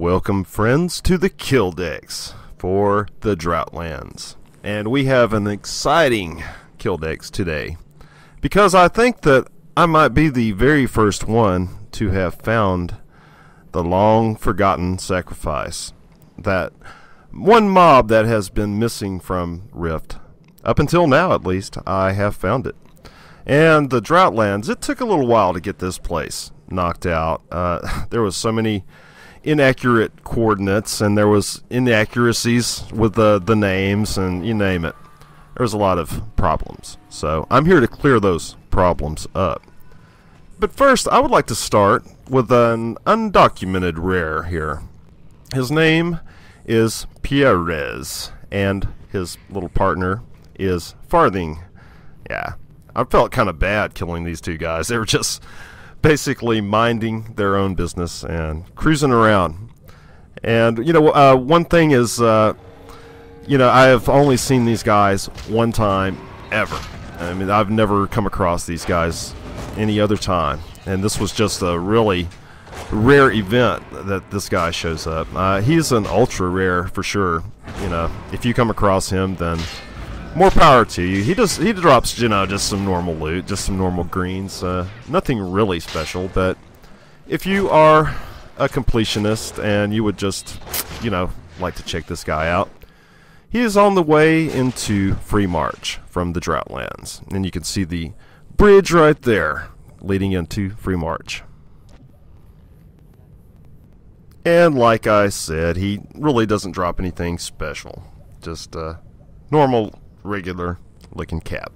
Welcome, friends, to the Killdex for the Droughtlands. And we have an exciting Killdex today, because I think that I might be the very first one to have found the long-forgotten sacrifice. That one mob that has been missing from Rift. Up until now, at least, I have found it. And the Droughtlands, it took a little while to get this place knocked out. There was so many inaccurate coordinates, and there was inaccuracies with the names, and you name it. There was a lot of problems. So I'm here to clear those problems up. But first, I would like to start with an undocumented rare here. His name is Pierriz, and his little partner is Freddik. Yeah, I felt kind of bad killing these two guys. They were just basically minding their own business and cruising around. And, you know, one thing is, you know, I have only seen these guys one time ever. I mean, I've never come across these guys any other time. And this was just a really rare event that this guy shows up. He's an ultra rare for sure. You know, if you come across him, then more power to you. He drops, you know, just some normal loot, just some normal greens. Nothing really special, but if you are a completionist and you would just, you know, like to check this guy out, he is on the way into Free March from the Droughtlands. And you can see the bridge right there leading into Free March. And like I said, he really doesn't drop anything special. Just a normal, regular looking cap.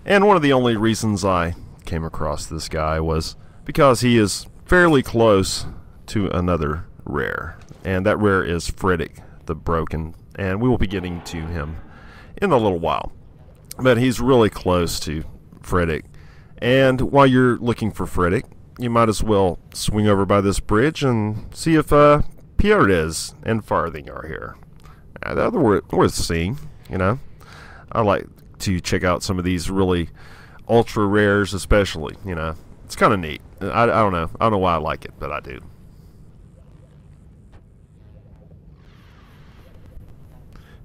And one of the only reasons I came across this guy was because he is fairly close to another rare. And that rare is Freddik the Broken. And we will be getting to him in a little while. But he's really close to Freddik. And while you're looking for Freddik, you might as well swing over by this bridge and see if Pierriz and Freddik are here. They're worth seeing, you know. I like to check out some of these really ultra rares, especially, you know. It's kind of neat. I don't know. I don't know why I like it, but I do.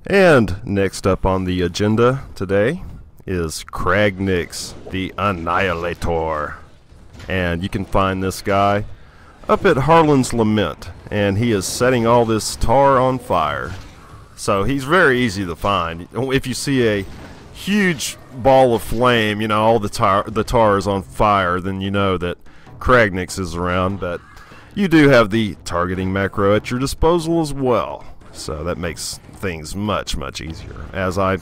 And next up on the agenda today is Kragnix, the Annihilator. And you can find this guy up at Harlan's Lament, and he is setting all this tar on fire. So he's very easy to find. If you see a huge ball of flame, you know, all the tar is on fire, then you know that Kragnix is around. But you do have the targeting macro at your disposal as well. So that makes things much, much easier. As I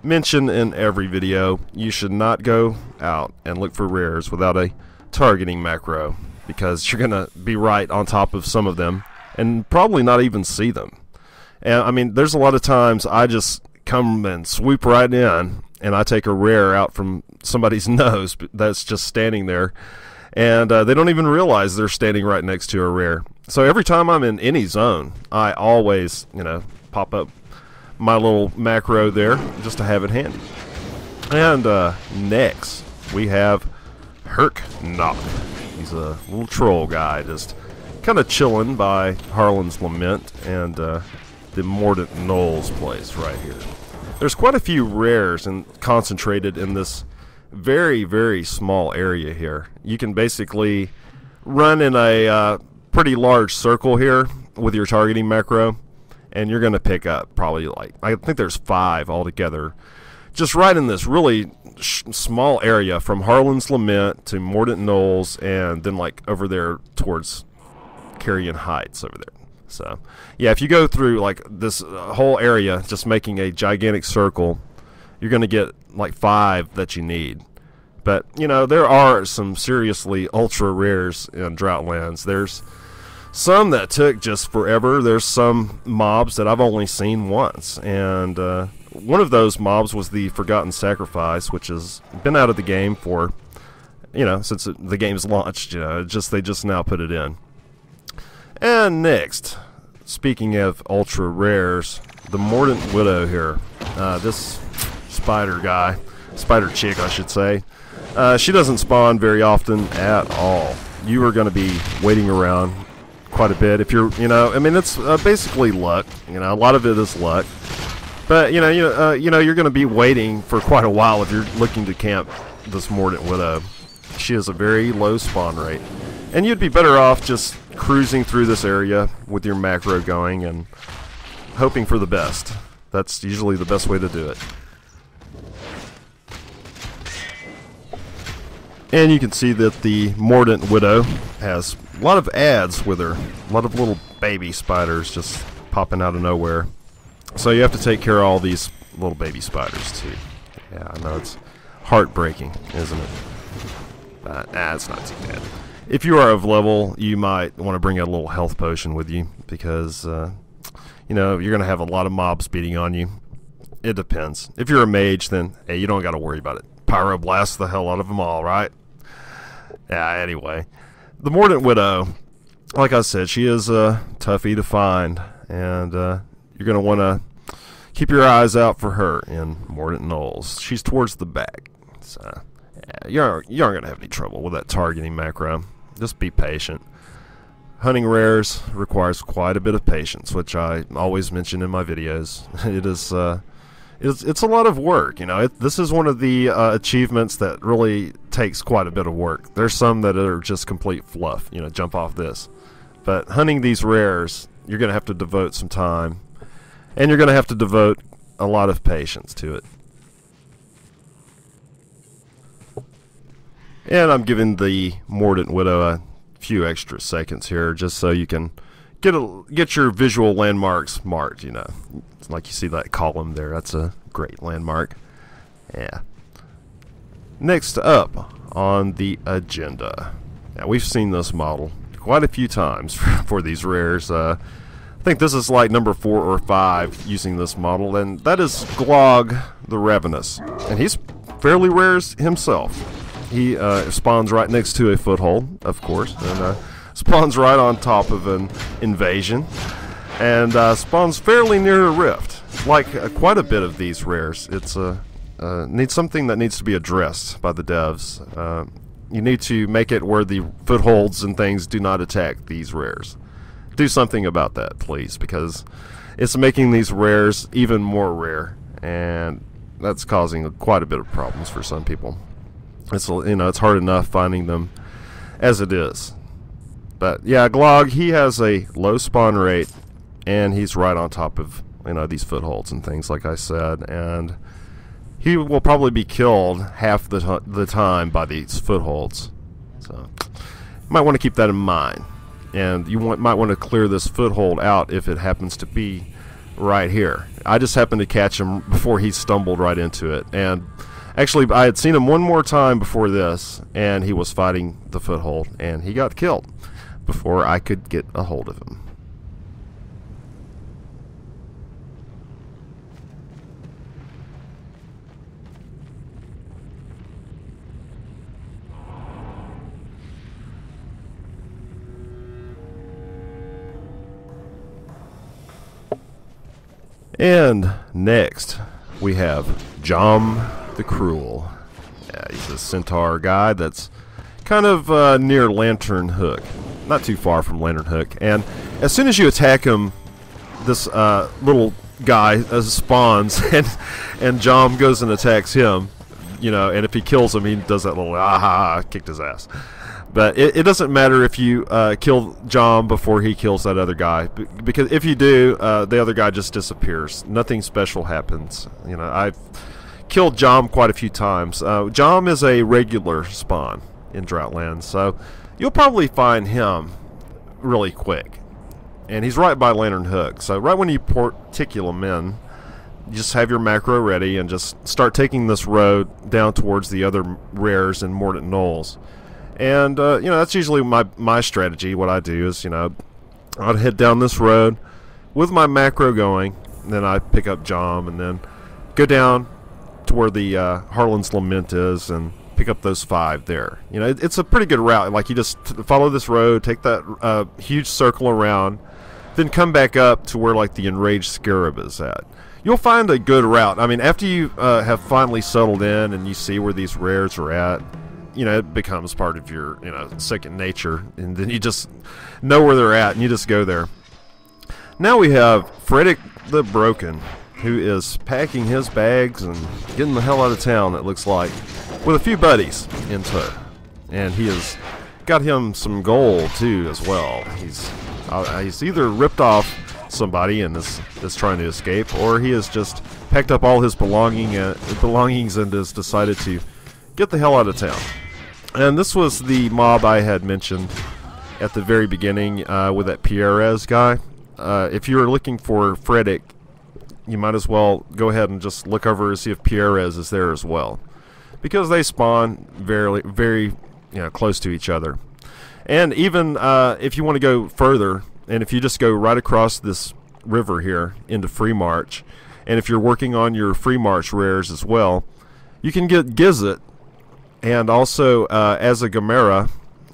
mention in every video, you should not go out and look for rares without a targeting macro, because you're gonna be right on top of some of them and probably not even see them. And I mean, there's a lot of times I just come and swoop right in and I take a rare out from somebody's nose that's just standing there, and they don't even realize they're standing right next to a rare. So every time I'm in any zone, I always, you know, pop up my little macro there just to have it handy. And next we have Herc Knock. He's a little troll guy, just kind of chilling by Harlan's Lament and the Mordant Knowles place right here. There's quite a few rares and concentrated in this very, very small area here. You can basically run in a pretty large circle here with your targeting macro, and you're going to pick up probably, like, I think there's 5 altogether, just right in this really small area from Harlan's Lament to Mordant Knowles, and then like over there towards Carrion Heights over there. So yeah, if you go through like this whole area just making a gigantic circle, you're going to get like 5 that you need. But you know, there are some seriously ultra rares in Droughtlands. There's some that took just forever. There's some mobs that I've only seen once, and one of those mobs was the Forgotten Sacrifice, which has been out of the game for, you know, since the game's launched. You know, they just now put it in. And next, speaking of ultra rares, the Mordant Widow here. This spider chick, I should say. She doesn't spawn very often at all. You are going to be waiting around quite a bit. If you're, I mean, it's basically luck. A lot of it is luck. But you're going to be waiting for quite a while if you're looking to camp this Mordant Widow. She has a very low spawn rate, and you'd be better off just cruising through this area with your macro going and hoping for the best. That's usually the best way to do it. And you can see that the Mordant Widow has a lot of ads with her. A lot of little baby spiders just popping out of nowhere. So you have to take care of all these little baby spiders too. Yeah, I know, it's heartbreaking, isn't it? But it's not too bad. If you are of level, you might want to bring a little health potion with you because, you're going to have a lot of mobs beating on you. It depends. If you're a mage, then, hey, you don't got to worry about it. Pyroblast the hell out of them all, right? Yeah, anyway. The Mordant Widow, like I said, she is a toughie to find, and you're going to want to keep your eyes out for her in Mordant Knolls. She's towards the back, so yeah, you aren't going to have any trouble with that targeting macro. Just be patient. Hunting rares requires quite a bit of patience, which I always mention in my videos. It's a lot of work, this is one of the achievements that really takes quite a bit of work. There's some that are just complete fluff, jump off this. But hunting these rares, you're going to have to devote some time, and you're going to have to devote a lot of patience to it. And I'm giving the Mordant Widow a few extra seconds here, just so you can get your visual landmarks marked. It's like you see that column there. That's a great landmark. Yeah. Next up on the agenda. Now, we've seen this model quite a few times for these rares. I think this is like number 4 or 5 using this model, and that is Glogg the Ravenous. And he's fairly rare himself. He spawns right next to a foothold, of course, and spawns right on top of an invasion, and spawns fairly near a rift. Like quite a bit of these rares, it's needs something that needs to be addressed by the devs. You need to make it where the footholds and things do not attack these rares. Do something about that, please, because it's making these rares even more rare, and that's causing quite a bit of problems for some people. It's it's hard enough finding them as it is. But yeah, Glogg, he has a low spawn rate, and he's right on top of these footholds and things, like I said, and he will probably be killed half the time by these footholds. So you might want to keep that in mind, and you might want to clear this foothold out if it happens to be right here. I just happened to catch him before he stumbled right into it, and actually I had seen him one more time before this, and he was fighting the foothold, and he got killed before I could get a hold of him. And next we have Jhomm the Cruel. Yeah, he's a centaur guy that's kind of near Lantern Hook, not too far from Lantern Hook. And as soon as you attack him, this little guy spawns, and Jhomm goes and attacks him. And if he kills him, he does that little kicked his ass. But it doesn't matter if you kill Jhomm before he kills that other guy, because if you do, the other guy just disappears. Nothing special happens. I've killed Jhomm quite a few times. Jhomm is a regular spawn in Droughtlands, so you'll probably find him really quick. And he's right by Lantern Hook, so right when you particle him in, you just have your macro ready and just start taking this road down towards the other rares in Mordant Knolls. And that's usually my strategy. What I do is I'd head down this road with my macro going, and then I pick up Jhomm and then go down to where the Harlan's Lament is and pick up those 5 there. It's a pretty good route. Like, you just follow this road, take that huge circle around, then come back up to where like the Enraged Scarab is at. You'll find a good route. I mean, after you have finally settled in and you see where these rares are at, it becomes part of your, second nature, and then you just know where they're at, and you just go there. Now we have Freddik the Broken, who is packing his bags and getting the hell out of town, it looks like, with a few buddies in tow. And he has got him some gold, too, as well. He's either ripped off somebody and is trying to escape, or he has just packed up all his belongings and has decided to get the hell out of town. And this was the mob I had mentioned at the very beginning with that Pierriz guy. If you were looking for Freddik, you might as well go ahead and just look over and see if Pierriz is there as well, because they spawn very close to each other. And even if you want to go further, and if you just go right across this river here into Free March, and if you're working on your Free March rares as well, you can get Gizzet, and also as a Gamera,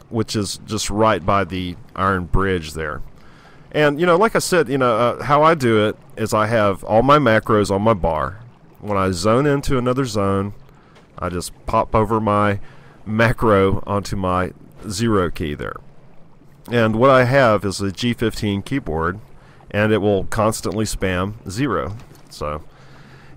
which is just right by the Iron Bridge there. And, like I said, how I do it is I have all my macros on my bar. When I zone into another zone, I just pop over my macro onto my 0 key there. And what I have is a G15 keyboard, and it will constantly spam 0. So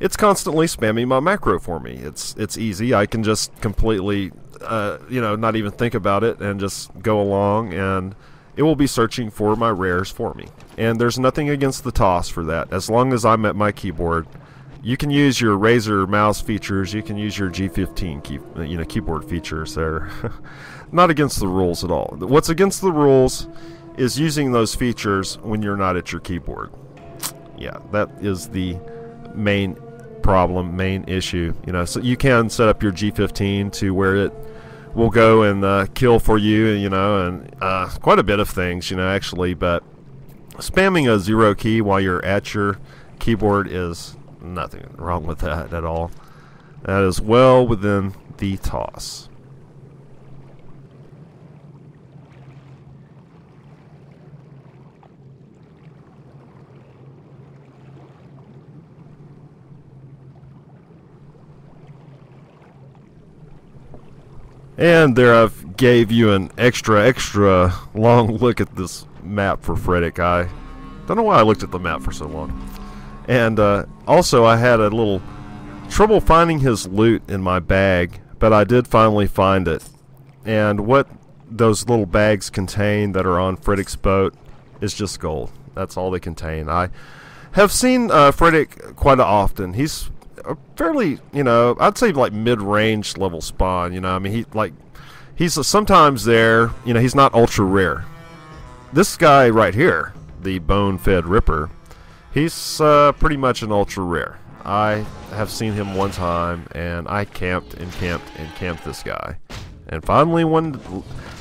it's constantly spamming my macro for me. It's easy. I can just completely, not even think about it and just go along, and it will be searching for my rares for me. And there's nothing against the toss for that. As long as I'm at my keyboard, you can use your Razer mouse features. You can use your G15 keyboard features there. Not against the rules at all. What's against the rules is using those features when you're not at your keyboard. Yeah, that is the main problem, main issue. So you can set up your G15 to where it will go and kill for you, and quite a bit of things, actually. But spamming a 0 key while you're at your keyboard is nothing wrong with that at all. That is well within the toss. And there I've gave you an extra long look at this map for Freddik. I don't know why I looked at the map for so long. And also I had a little trouble finding his loot in my bag, but I did finally find it. And what those little bags contain that are on Freddik's boat is just gold. That's all they contain. I have seen Freddik quite often. He's a fairly, I'd say like mid-range level spawn. I mean, he's sometimes there. He's not ultra rare. This guy right here, the Bonefed Ripper, he's pretty much an ultra rare. I have seen him one time, and I camped this guy. And finally, one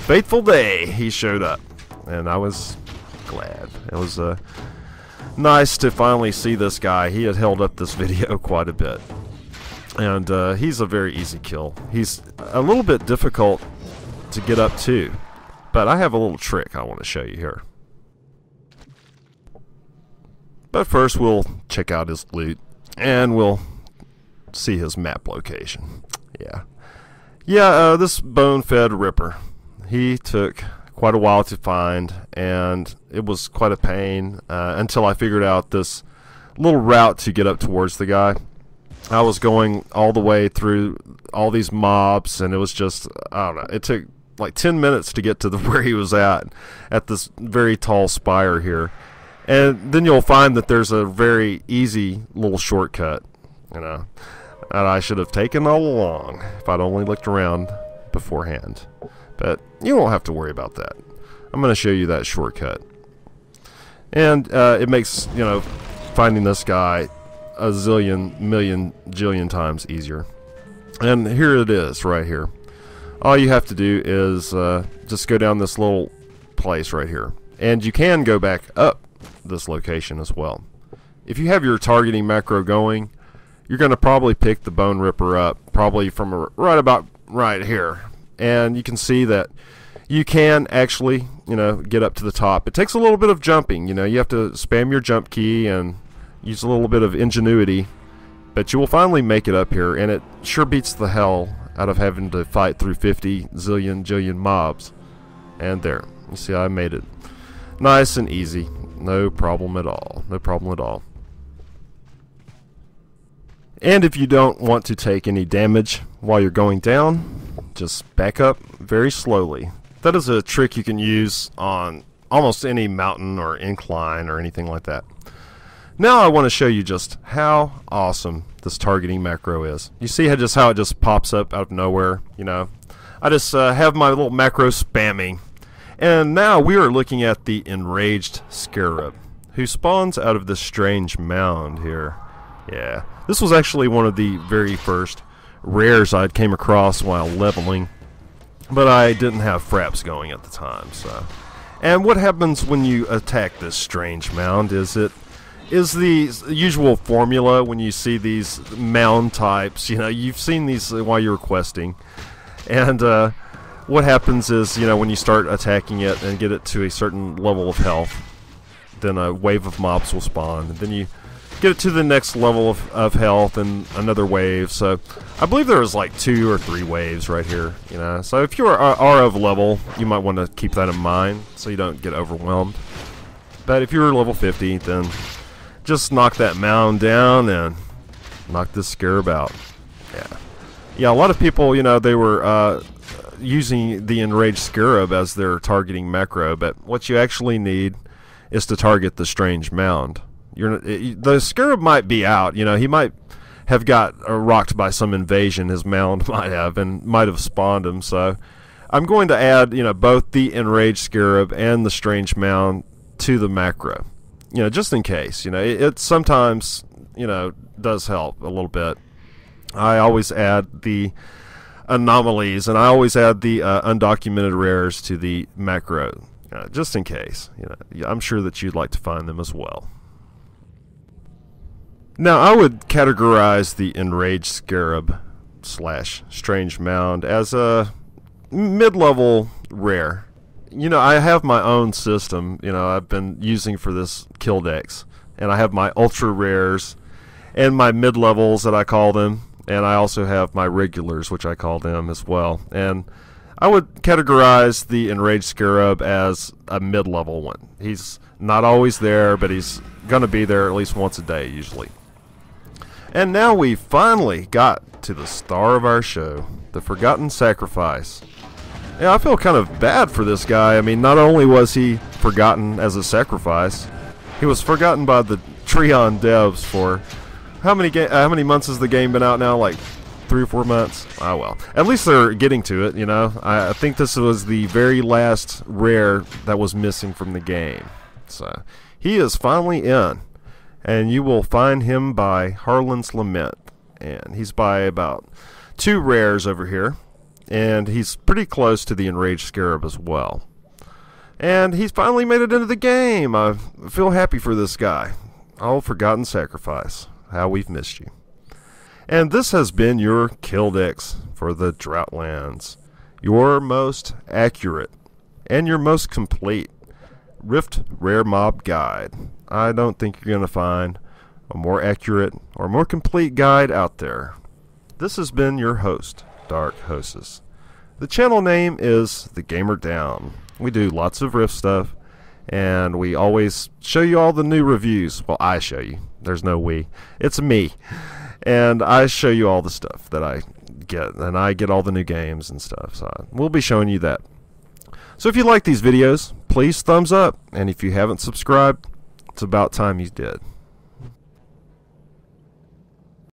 fateful day, he showed up, and I was glad. It was nice to finally see this guy. He had held up this video quite a bit, and he's a very easy kill. He's a little bit difficult to get up to, but I have a little trick I want to show you here. But first we'll check out his loot, and we'll see his map location. This Bonefed Ripper, he took quite a while to find, and it was quite a pain until I figured out this little route to get up towards the guy. I was going all the way through all these mobs, and it was just, I don't know, it took like 10 minutes to get to where he was at this very tall spire here. And then you'll find that there's a very easy little shortcut, that I should have taken all along if I'd only looked around beforehand. But you won't have to worry about that. I'm going to show you that shortcut. And it makes, finding this guy a zillion, million, jillion times easier. And here it is, right here. All you have to do is just go down this little place right here. And you can go back up this location as well. If you have your targeting macro going, you're going to probably pick the Bone Ripper up, probably from right about right here. And you can see that you can actually, get up to the top. It takes a little bit of jumping. You have to spam your jump key and use a little bit of ingenuity, but you will finally make it up here, and it sure beats the hell out of having to fight through 50 zillion jillion mobs. And there, you see, I made it nice and easy. No problem at all. No problem at all. And if you don't want to take any damage while you're going down, just back up very slowly. That is a trick you can use on almost any mountain or incline or anything like that. Now I want to show you just how awesome this targeting macro is. You see how it just pops up out of nowhere, you know. I just have my little macro spamming. And now we are looking at the Enraged Scarab, who spawns out of this strange mound here. Yeah, this was actually one of the very first rares I came across while leveling, but I didn't have fraps going at the time. So, and what happens when you attack this strange mound is the usual formula when you see these mound types. You know, you've seen these while you're questing, and what happens is, you know, when you start attacking it and get it to a certain level of health, then a wave of mobs will spawn, and then you get it to the next level of health and another wave. So I believe there was like 2 or 3 waves right here, you know. So if you are of level, you might want to keep that in mind so you don't get overwhelmed. But if you're level 50, then just knock that mound down and knock this scarab out. Yeah, a lot of people, you know, they were using the Enraged Scarab as their targeting macro, but what you actually need is to target the strange mound. The scarab might be out, you know, he might have got rocked by some invasion, his mound might have, and might have spawned him. So I'm going to add, you know, both the Enraged Scarab and the strange mound to the macro, you know, just in case. You know, it sometimes, you know, does help a little bit. I always add the anomalies, and I always add the undocumented rares to the macro, just in case. You know, I'm sure that you'd like to find them as well. Now, I would categorize the Enraged Scarab / Strange Mound as a mid-level rare. You know, I have my own system, you know, I've been using for this Killdex, and I have my ultra rares and my mid-levels that I call them, and I also have my regulars, which I call them as well. And I would categorize the Enraged Scarab as a mid-level one. He's not always there, but he's going to be there at least once a day, usually. And now we finally got to the star of our show, the Forgotten Sacrifice. Yeah, I feel kind of bad for this guy. I mean, not only was he forgotten as a sacrifice, he was forgotten by the Treon devs for how many months has the game been out now? Like 3 or 4 months? Oh well. At least they're getting to it, you know. I think this was the very last rare that was missing from the game. So he is finally in. And you will find him by Harlan's Lament. And he's by about 2 rares over here. And he's pretty close to the Enraged Scarab as well. And he's finally made it into the game. I feel happy for this guy. Oh, Forgotten Sacrifice. How we've missed you. And this has been your Killdex for the Droughtlands. Your most accurate and your most complete Rift Rare Mob guide. I don't think you're going to find a more accurate or more complete guide out there. This has been your host, Dark Hostess. The channel name is The Gamer Down. We do lots of Rift stuff, and we always show you all the new reviews. Well, I show you. There's no we. It's me. And I show you all the stuff that I get, and I get all the new games and stuff. So we'll be showing you that. So if you like these videos, please thumbs up, and if you haven't subscribed, it's about time you did.